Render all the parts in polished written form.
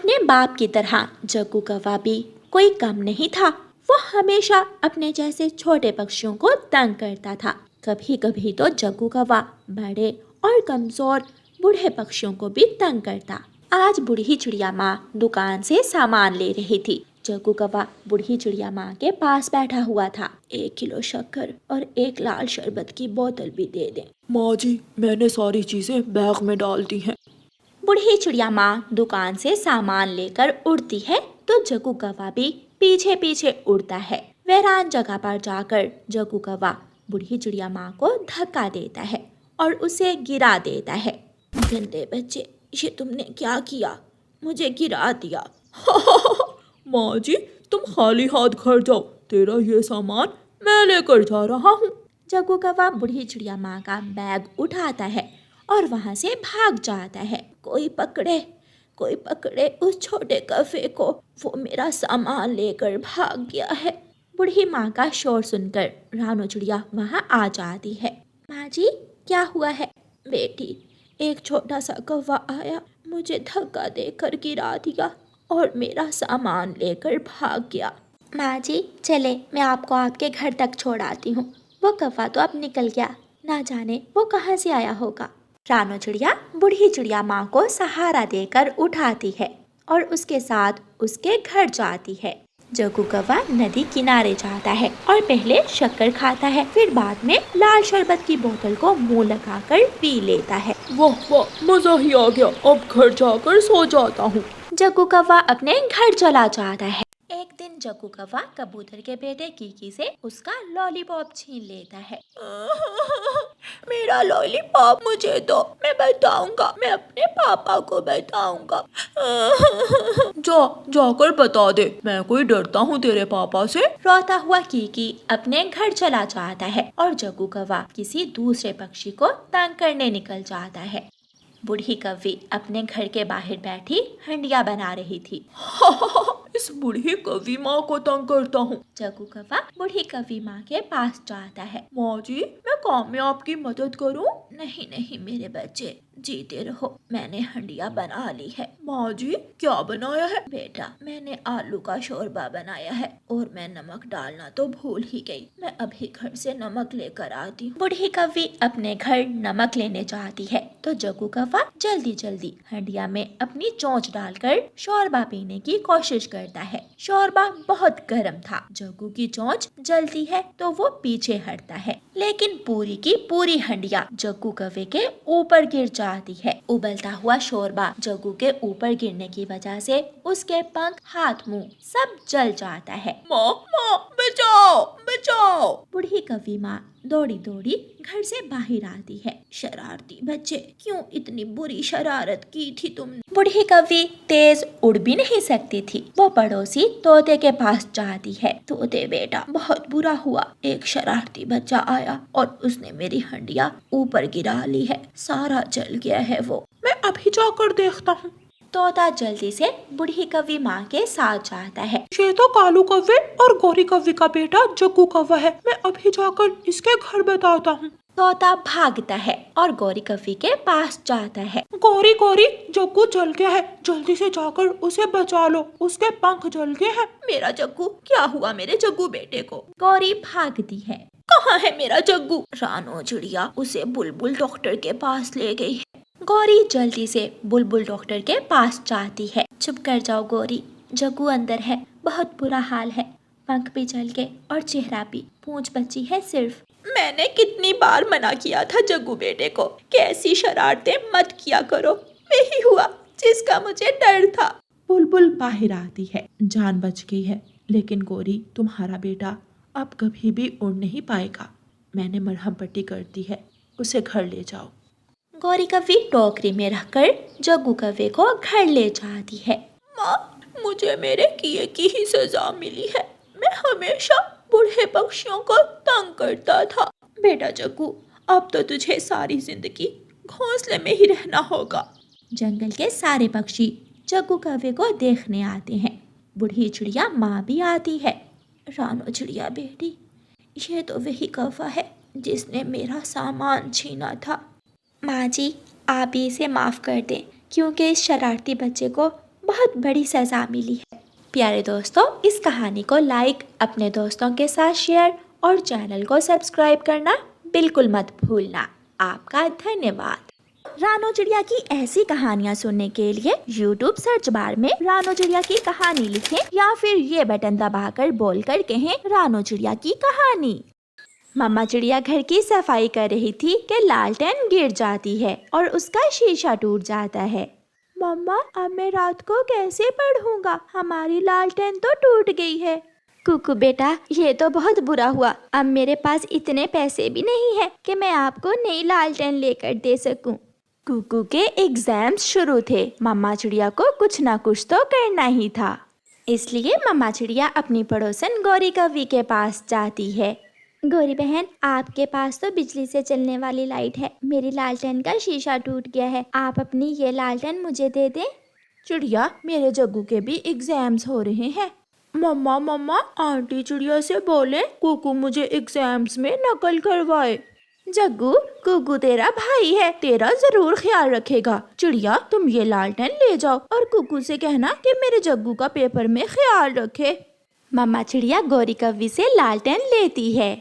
अपने बाप की तरह जग्गू कौवा भी कोई कम नहीं था। वो हमेशा अपने जैसे छोटे पक्षियों को तंग करता था। कभी कभी तो जग्गू कौवा बड़े और कमजोर बूढ़े पक्षियों को भी तंग करता। आज बूढ़ी चिड़िया माँ दुकान से सामान ले रही थी। जग्गू कौवा बूढ़ी चिड़िया माँ के पास बैठा हुआ था। 1 किलो शक्कर और 1 लाल शरबत की बोतल भी दे दे। माँ जी, मैंने सारी चीजें बैग में डाल दी हैं। बूढ़ी चिड़िया माँ दुकान से सामान लेकर उड़ती है तो जग्गू कौवा भी पीछे पीछे उड़ता है। वीरान जगह पर जाकर जग्गू कौवा बूढ़ी चिड़िया माँ को धक्का देता है और उसे गिरा देता है। गंदे बच्चे, ये तुमने क्या किया? मुझे गिरा दिया। माँ जी, तुम खाली हाथ घर जाओ, तेरा ये सामान मैं लेकर जा रहा हूँ। जग्गू कौवा बूढ़ी चिड़िया माँ का बैग उठाता है और वहाँ से भाग जाता है। कोई पकड़े उस छोटे कौवे को, वो मेरा सामान लेकर भाग गया है। बूढ़ी माँ का शोर सुनकर रानो चिड़िया वहाँ आ जाती है। माँ जी, क्या हुआ है? बेटी, एक छोटा सा कौवा आया, मुझे धक्का देकर गिरा दिया और मेरा सामान लेकर भाग गया। माँ जी, चले मैं आपको आपके घर तक छोड़ आती हूँ। वो कौवा तो अब निकल गया, ना जाने वो कहाँ से आया होगा। रानो चिड़िया बूढ़ी चिड़िया माँ को सहारा देकर उठाती है और उसके साथ उसके घर जाती है। जग्गू कौवा नदी किनारे जाता है और पहले शक्कर खाता है, फिर बाद में लाल शरबत की बोतल को मुंह लगाकर पी लेता है। वाह वाह, मजा ही आ गया, अब घर जाकर सो जाता हूँ। जग्गू कौवा अपने घर चला जाता है। एक दिन जग्गू कौवा कबूतर के बेटे कीकी से उसका लॉलीपॉप छीन लेता है। मेरा लॉलीपॉप मुझे दो, मैं बताऊंगा, मैं अपने पापा को बताऊंगा। जाकर बता दे, मैं कोई डरता हूँ तेरे पापा से? रोता हुआ कीकी अपने घर चला जाता है और जग्गू कौवा किसी दूसरे पक्षी को तंग करने निकल जाता है। बूढ़ी कौवी अपने घर के बाहर बैठी हंडिया बना रही थी। इस बूढ़ी कौवी माँ को तंग करता हूँ। जग्गू कौवा बूढ़ी कौवी माँ के पास जाता है। माँ जी, मैं काम में आपकी मदद करूँ? नहीं नहीं मेरे बच्चे, जीते रहो, मैंने हंडिया बना ली है। माँ जी, क्या बनाया है? बेटा, मैंने आलू का शोरबा बनाया है और मैं नमक डालना तो भूल ही गई। मैं अभी घर से नमक लेकर आती हूँ। बूढ़ी कौवी अपने घर नमक लेने जाती है तो जग्गू कौवा जल्दी जल्दी हंडिया में अपनी चोंच डालकर शोरबा पीने की कोशिश करता है। शोरबा बहुत गर्म था। जग्गू की चोंच जलती है तो वो पीछे हटता है, लेकिन पूरी की पूरी हंडिया जग्गू कौवे के ऊपर गिर जाती है। उबलता हुआ शोरबा जग्गू के ऊपर गिरने की वजह से उसके पंख, हाथ, मुंह सब जल जाता है। माँ, बचाओ बचाओ। बूढ़ी कौवी माँ दौड़ी दौड़ी घर से बाहर आती है। शरारती बच्चे, क्यों इतनी बुरी शरारत की थी तुमने? बूढ़ी कौवी तेज उड़ भी नहीं सकती थी। वो पड़ोसी तोते के पास जाती है। तोते बेटा, बहुत बुरा हुआ, एक शरारती बच्चा आया और उसने मेरी हंडिया ऊपर गिरा ली है, सारा जल गया है वो। मैं अभी जाकर देखता हूँ। तोता जल्दी से बूढ़ी कौवी माँ के साथ जाता है। ये तो कालू कौवे और गोरी कौवे का बेटा जग्गू कौवा है, मैं अभी जाकर इसके घर बताता हूँ। तोता भागता है और गोरी कौवी के पास जाता है। गोरी गोरी, जग्गू जल गया है, जल्दी से जाकर उसे बचा लो, उसके पंख जल गए हैं। मेरा जग्गू, क्या हुआ मेरे जग्गू बेटे को? गौरी भागती है। कहाँ है मेरा जग्गू? रानो चिड़िया उसे बुलबुल डॉक्टर के पास ले गई। गौरी जल्दी से बुलबुल डॉक्टर के पास जाती है। चुप कर जाओ गौरी, जग्गू अंदर है, बहुत बुरा हाल है, पंख भी जल गए और चेहरा भी, पूंछ बची है सिर्फ। मैंने कितनी बार मना किया था जग्गू बेटे को, कैसी शरारतें मत किया करो, वही हुआ जिसका मुझे डर था। बुलबुल बाहर आती है, जान बच गई है, लेकिन गोरी, तुम्हारा बेटा अब कभी भी उड़ नहीं पाएगा। मैंने मरहम पट्टी कर दी है, उसे घर ले जाओ। गौरी कौवी टोकरी में रखकर जग्गू कौवे को घर ले जाती है। माँ, मुझे मेरे किए की ही सजा मिली है, मैं हमेशा बूढ़े पक्षियों को तंग करता था। बेटा जग्गू, अब तो तुझे सारी जिंदगी घोंसले में ही रहना होगा। जंगल के सारे पक्षी जग्गू कौवे को देखने आते हैं। बूढ़ी चिड़िया माँ भी आती है। रानो चिड़िया बेटी, ये तो वही कौवा है जिसने मेरा सामान छीना था। माँ जी, आप ही इसे माफ़ कर दें, क्योंकि इस शरारती बच्चे को बहुत बड़ी सजा मिली है। प्यारे दोस्तों, इस कहानी को लाइक, अपने दोस्तों के साथ शेयर और चैनल को सब्सक्राइब करना बिल्कुल मत भूलना। आपका धन्यवाद। रानो चिड़िया की ऐसी कहानियाँ सुनने के लिए YouTube सर्च बार में रानो चिड़िया की कहानी लिखें या फिर ये बटन दबाकर बोलकर कहें रानो चिड़िया की कहानी। मम्मा चिड़िया घर की सफाई कर रही थी कि लालटेन गिर जाती है और उसका शीशा टूट जाता है। मम्मा, अब मैं रात को कैसे पढ़ूंगा? हमारी लालटेन तो टूट गई है। कुकू बेटा, ये तो बहुत बुरा हुआ। अब मेरे पास इतने पैसे भी नहीं है कि मैं आपको नई लालटेन लेकर दे सकूं। कुकू के एग्जाम्स शुरू थे। मम्मा चिड़िया को कुछ ना कुछ तो करना ही था। इसलिए मम्मा चिड़िया अपनी पड़ोसन गौरी कव्वी के पास जाती है। गौरी बहन, आपके पास तो बिजली से चलने वाली लाइट है। मेरी लालटेन का शीशा टूट गया है। आप अपनी ये लालटेन मुझे दे दें। चिड़िया, मेरे जग्गू के भी एग्जाम्स हो रहे हैं। मम्मा मम्मा, आंटी चिड़िया से बोले कुकू मुझे एग्जाम्स में नकल करवाए। जग्गू, कुकू तेरा भाई है, तेरा जरूर ख्याल रखेगा। चिड़िया, तुम ये लालटेन ले जाओ और कुकू से कहना कि मेरे जग्गू का पेपर में ख्याल रखे। मम्मा चिड़िया गौरी कव्वी से लालटेन लेती है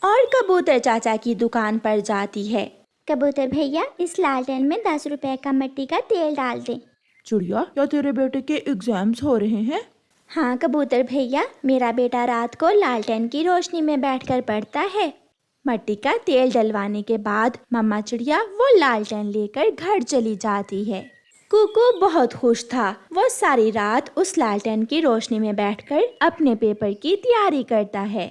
और कबूतर चाचा की दुकान पर जाती है। कबूतर भैया, इस लालटेन में 10 रुपए का मिट्टी का तेल डाल दें। चिड़िया, क्या तेरे बेटे के एग्जाम्स हो रहे हैं? हाँ कबूतर भैया, मेरा बेटा रात को लालटेन की रोशनी में बैठकर पढ़ता है। मिट्टी का तेल डलवाने के बाद मम्मा चिड़िया वो लालटेन लेकर घर चली जाती है। कुकू बहुत खुश था। वो सारी रात उस लालटेन की रोशनी में बैठकर अपने पेपर की तैयारी करता है।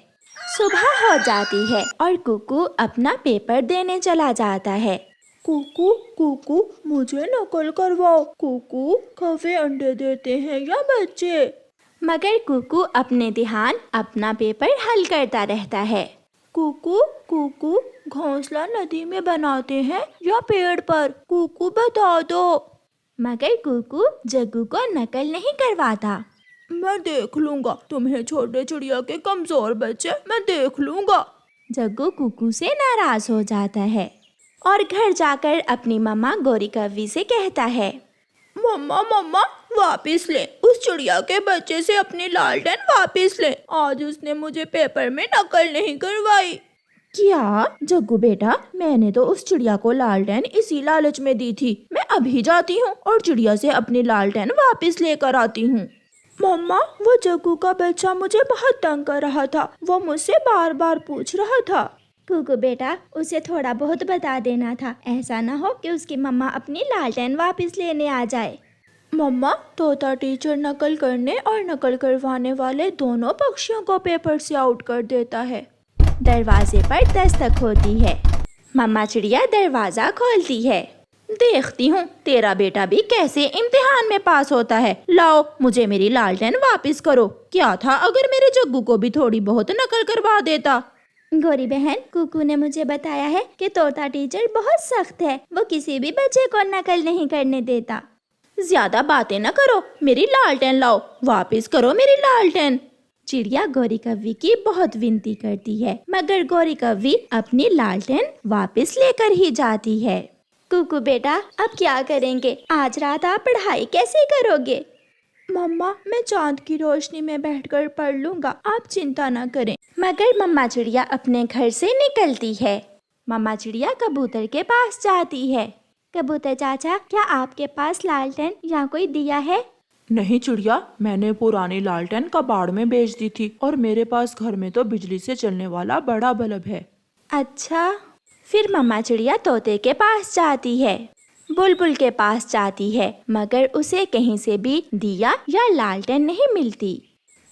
सुबह हो जाती है और कुकू अपना पेपर देने चला जाता है। कुकू कुकू, मुझे नकल करवाओ। कुकू, कौवे अंडे देते हैं या बच्चे? मगर कुकू अपने ध्यान अपना पेपर हल करता रहता है। कुकू कुकू, घोंसला नदी में बनाते हैं या पेड़ पर? कुकू बता दो। मगर कुकू जग्गू को नकल नहीं करवाता। मैं देख लूंगा, तुम्हें छोटे चिड़िया के कमजोर बच्चे, मैं देख लूंगा। जग्गू कुकू से नाराज हो जाता है और घर जाकर अपनी मम्मा गौरी कव्वी से कहता है, मम्मा मम्मा, वापिस ले उस चिड़िया के बच्चे से अपनी लालटेन वापिस ले। आज उसने मुझे पेपर में नकल नहीं करवाई। क्या जग्गू बेटा, मैंने तो उस चिड़िया को लालटेन इसी लालच में दी थी। मैं अभी जाती हूँ और चिड़िया से अपनी लालटेन वापिस लेकर आती हूँ। मम्मा, वो जग्गू का बच्चा मुझे बहुत तंग कर रहा था। वो मुझसे बार बार पूछ रहा था। कुकू बेटा, उसे थोड़ा बहुत बता देना था। ऐसा ना हो कि उसकी मम्मा अपनी लालटेन वापस लेने आ जाए। मम्मा, तोता टीचर नकल करने और नकल करवाने वाले दोनों पक्षियों को पेपर से आउट कर देता है। दरवाजे पर दस्तक होती है। मम्मा चिड़िया दरवाजा खोलती है। देखती हूँ तेरा बेटा भी कैसे इम्तिहान में पास होता है। लाओ, मुझे मेरी लालटेन वापस करो। क्या था अगर मेरे जग्गू को भी थोड़ी बहुत नकल करवा देता। गौरी बहन, कुकू ने मुझे बताया है कि तोता टीचर बहुत सख्त है। वो किसी भी बच्चे को नकल नहीं करने देता। ज्यादा बातें न करो, मेरी लालटेन लाओ। वापस करो मेरी लालटेन। चिड़िया गौरी कव्वी की बहुत विनती करती है, मगर गौरी कव्वी अपनी लालटेन वापस लेकर ही जाती है। कुकू बेटा, अब क्या करेंगे? आज रात आप पढ़ाई कैसे करोगे? मम्मा, मैं चांद की रोशनी में बैठकर पढ़ लूंगा, आप चिंता न करें। मगर मम्मा चिड़िया अपने घर से निकलती है। मम्मा चिड़िया कबूतर के पास जाती है। कबूतर चाचा, क्या आपके पास लालटेन या कोई दिया है? नहीं चिड़िया, मैंने पुरानी लालटेन कबाड़ में बेच दी थी और मेरे पास घर में तो बिजली से चलने वाला बड़ा बल्ब है। अच्छा, फिर मम्मा चिड़िया तोते के पास जाती है, बुलबुल के पास जाती है, मगर उसे कहीं से भी दिया या लालटेन नहीं मिलती।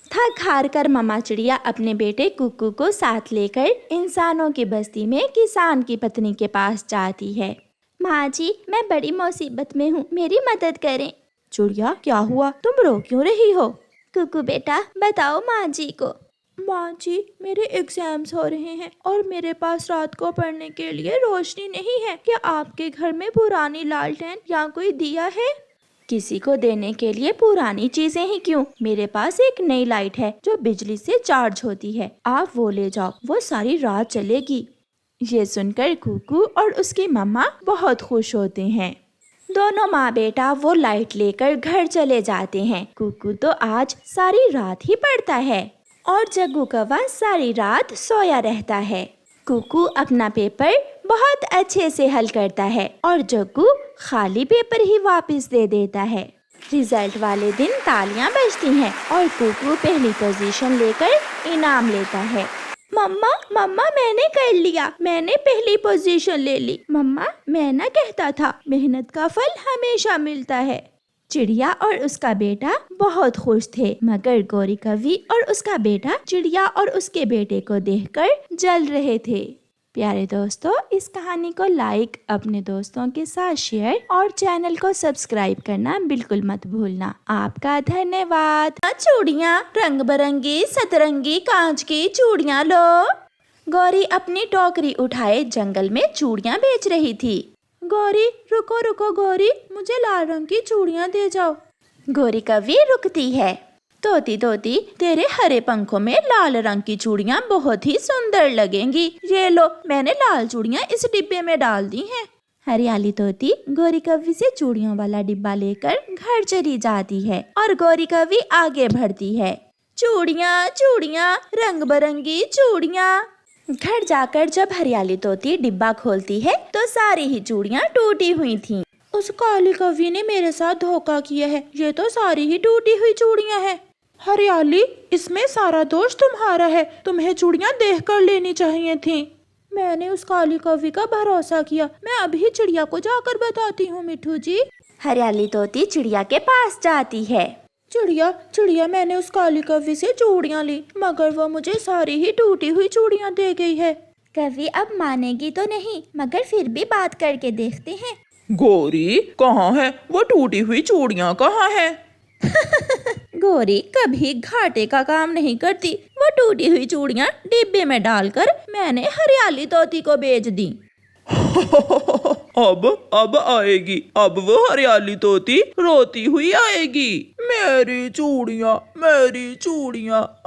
थक हार कर मम्मा चिड़िया अपने बेटे कुकू को साथ लेकर इंसानों की बस्ती में किसान की पत्नी के पास जाती है। माँ जी, मैं बड़ी मुसीबत में हूँ, मेरी मदद करें। चिड़िया, क्या हुआ? तुम रो क्यों रही हो? कुकू बेटा, बताओ माँ जी को। माँ जी, मेरे एग्जाम्स हो रहे हैं और मेरे पास रात को पढ़ने के लिए रोशनी नहीं है। क्या आपके घर में पुरानी लालटेन या कोई दिया है? किसी को देने के लिए पुरानी चीजें ही क्यों, मेरे पास एक नई लाइट है जो बिजली से चार्ज होती है। आप वो ले जाओ, वो सारी रात चलेगी। ये सुनकर कुकू और उसकी मम्मा बहुत खुश होते हैं। दोनों माँ बेटा वो लाइट लेकर घर चले जाते हैं। कुकू तो आज सारी रात ही पढ़ता है और जग्गू कौवा सारी रात सोया रहता है। कुकू अपना पेपर बहुत अच्छे से हल करता है और जग्गू खाली पेपर ही वापस दे देता है। रिजल्ट वाले दिन तालियां बजती हैं और कुकू पहली पोजीशन लेकर इनाम लेता है। मम्मा मम्मा मैंने कर लिया, मैंने पहली पोजीशन ले ली। मम्मा मैं ना कहता था मेहनत का फल हमेशा मिलता है। चिड़िया और उसका बेटा बहुत खुश थे, मगर गौरी कवि और उसका बेटा चिड़िया और उसके बेटे को देखकर जल रहे थे। प्यारे दोस्तों, इस कहानी को लाइक, अपने दोस्तों के साथ शेयर और चैनल को सब्सक्राइब करना बिल्कुल मत भूलना। आपका धन्यवाद। चूड़ियाँ रंग बिरंगी सतरंगी कांच की चूड़ियाँ लो। गौरी अपनी टोकरी उठाए जंगल में चूड़ियाँ बेच रही थी। गौरी रुको रुको गौरी, मुझे लाल रंग की चूड़ियाँ दे जाओ। गौरी कवि रुकती है। तोती तोती, तेरे हरे पंखों में लाल रंग की चूड़ियाँ बहुत ही सुंदर लगेंगी। ये लो, मैंने लाल चूड़ियाँ इस डिब्बे में डाल दी हैं। हरियाली तोती गौरी कवि से चूड़ियों वाला डिब्बा लेकर घर चली जाती है और गौरी कवि आगे बढ़ती है। चूड़ियाँ चूड़ियाँ रंग बिरंगी चूड़ियाँ। घर जाकर जब हरियाली तोती डिब्बा खोलती है तो सारी ही चूड़ियाँ टूटी हुई थीं। उस काली कवि ने मेरे साथ धोखा किया है, ये तो सारी ही टूटी हुई चूड़ियाँ हैं। हरियाली, इसमें सारा दोष तुम्हारा है, तुम्हें चूड़ियाँ देखकर लेनी चाहिए थी। मैंने उस काली कवि का भरोसा किया, मैं अभी चिड़िया को जाकर बताती हूँ। मिठू जी। हरियाली तोती चिड़िया के पास जाती है। चिड़िया चिड़िया, मैंने उस काली कवि से चूड़ियाँ ली, मगर वो मुझे सारी ही टूटी हुई चूड़ियाँ दे गई है। कवि अब मानेगी तो नहीं, मगर फिर भी बात करके देखते हैं। गौरी कहाँ है? वो टूटी हुई चूड़ियाँ कहाँ है? गौरी कभी घाटे का काम नहीं करती। वो टूटी हुई चूड़ियाँ डिब्बे में डालकर मैंने हरियाली तोती को बेच दी। अब आएगी, अब वो हरियाली तोती रोती हुई आएगी। मेरी चूड़ियाँ, मेरी चूड़ियाँ।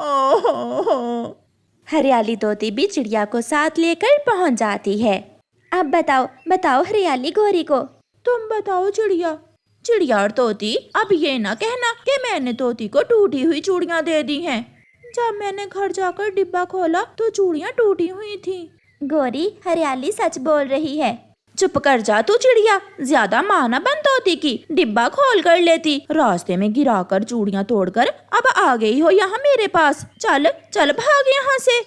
हरियाली तोती भी चिड़िया को साथ लेकर पहुँच जाती है। अब बताओ बताओ हरियाली गौरी को। तुम बताओ चिड़िया। चिड़िया और तोती, अब ये ना कहना कि मैंने तोती को टूटी हुई चूड़ियाँ दे दी हैं। जब मैंने घर जाकर डिब्बा खोला तो चूड़ियाँ टूटी हुई थी। गौरी, हरियाली सच बोल रही है। चुप कर जा तू चिड़िया, ज्यादा माना बन तोती की। डिब्बा खोल कर लेती, रास्ते में गिराकर चूड़ियाँ तोड़कर अब आ गई हो यहाँ मेरे पास। चल चल भाग यहाँ से।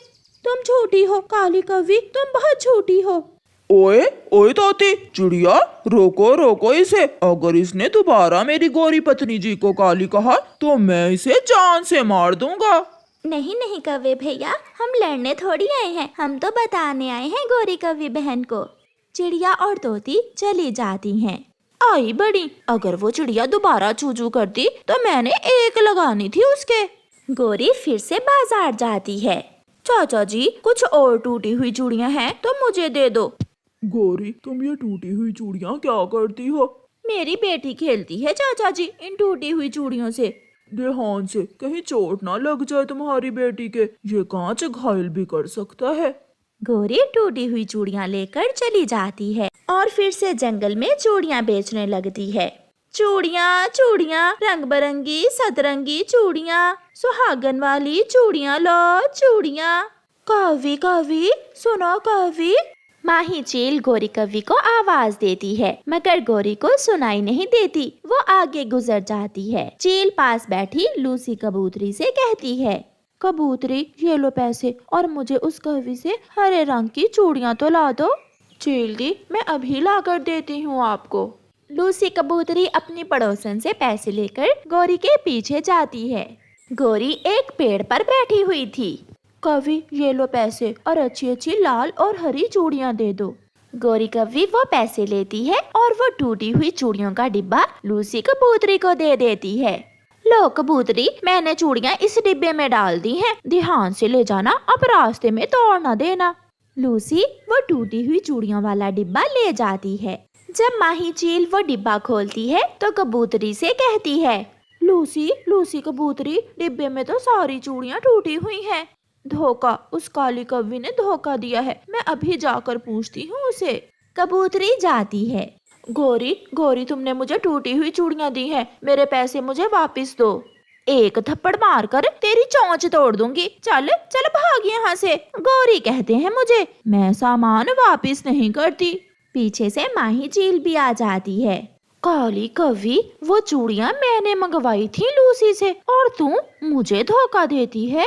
तुम झूठी हो काली कवि, तुम बहुत झूठी हो। ओए ओए तोती, चिड़िया रोको रोको इसे। अगर इसने दोबारा मेरी गौरी पत्नी जी को काली कहा तो मैं इसे जान से मार दूंगा। नहीं नहीं कवि भैया, हम लड़ने थोड़ी आए हैं, हम तो बताने आए हैं गौरी कवि बहन को। चिड़िया और तोती चली जाती हैं। आई बड़ी, अगर वो चिड़िया दोबारा चूचू करती तो मैंने एक लगानी थी उसके। गौरी फिर से बाजार जाती है। चाचा जी, कुछ और टूटी हुई चूड़ियाँ हैं तो मुझे दे दो। गौरी, तुम ये टूटी हुई चूड़ियाँ क्या करती हो? मेरी बेटी खेलती है चाचा जी इन टूटी हुई चूड़ियों से। ध्यान से, कहीं चोट ना लग जाए तुम्हारी बेटी के, ये कांच घायल भी कर सकता है। गौरी टूटी हुई चूड़ियाँ लेकर चली जाती है और फिर से जंगल में चूड़ियाँ बेचने लगती है। चूड़ियाँ चूड़ियाँ रंग बिरंगी सतरंगी चूड़ियाँ, सुहागन वाली चूड़ियाँ लो चूड़ियाँ। कवि कवि सुनो कवि। माही चील गौरी कवि को आवाज देती है, मगर गौरी को सुनाई नहीं देती। वो आगे गुजर जाती है। चील पास बैठी लूसी कबूतरी से कहती है, कबूतरी ये लो पैसे और मुझे उस कवि से हरे रंग की चूड़ियाँ तो ला दो। चील दी, मैं अभी ला कर देती हूँ आपको। लूसी कबूतरी अपनी पड़ोसन से पैसे लेकर गौरी के पीछे जाती है। गौरी एक पेड़ पर बैठी हुई थी। कवि ये लो पैसे और अच्छी अच्छी लाल और हरी चूड़ियाँ दे दो। गौरी कवि वो पैसे लेती है और वो टूटी हुई चूड़ियों का डिब्बा लूसी कबूतरी को दे देती है। लो कबूतरी, मैंने चूड़ियाँ इस डिब्बे में डाल दी हैं, ध्यान से ले जाना, अब रास्ते में तोड़ ना देना। लूसी वो टूटी हुई चूड़ियों वाला डिब्बा ले जाती है। जब माही चील वो डिब्बा खोलती है तो कबूतरी से कहती है, लूसी लूसी कबूतरी, डिब्बे में तो सारी चूड़ियाँ टूटी हुई हैं। धोखा, उस काली कवि ने धोखा दिया है, मैं अभी जाकर पूछती हूँ उसे। कबूतरी जाती है। गौरी गौरी, तुमने मुझे टूटी हुई चूड़ियां दी हैं, मेरे पैसे मुझे वापस दो। एक थप्पड़ मारकर तेरी चोंच तोड़ दूंगी। चल चल भाग यहाँ से। गौरी कहते हैं मुझे, मैं सामान वापस नहीं करती। पीछे से माही झील भी आ जाती है। काली कवि, वो चूड़ियां मैंने मंगवाई थी लूसी से और तू मुझे धोखा देती है।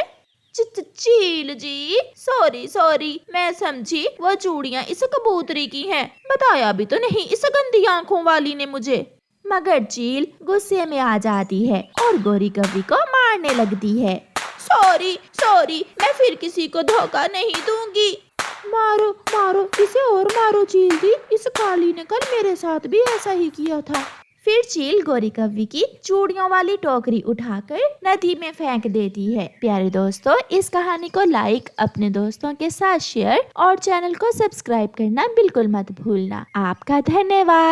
झील जी, सॉरी, मैं समझी वो चूड़ियां इस कबूतरी की हैं। बताया भी तो नहीं इस गंदी आंखों वाली ने मुझे। मगर झील गुस्से में आ जाती है और गौरी कवि को मारने लगती है। सॉरी, मैं फिर किसी को धोखा नहीं दूंगी। मारो, इसे और मारो झील दी, इस काली ने कल मेरे साथ भी ऐसा ही किया था। फिर झील गौरी कव्वी की चूड़ियों वाली टोकरी उठाकर नदी में फेंक देती है। प्यारे दोस्तों, इस कहानी को लाइक, अपने दोस्तों के साथ शेयर और चैनल को सब्सक्राइब करना बिल्कुल मत भूलना। आपका धन्यवाद।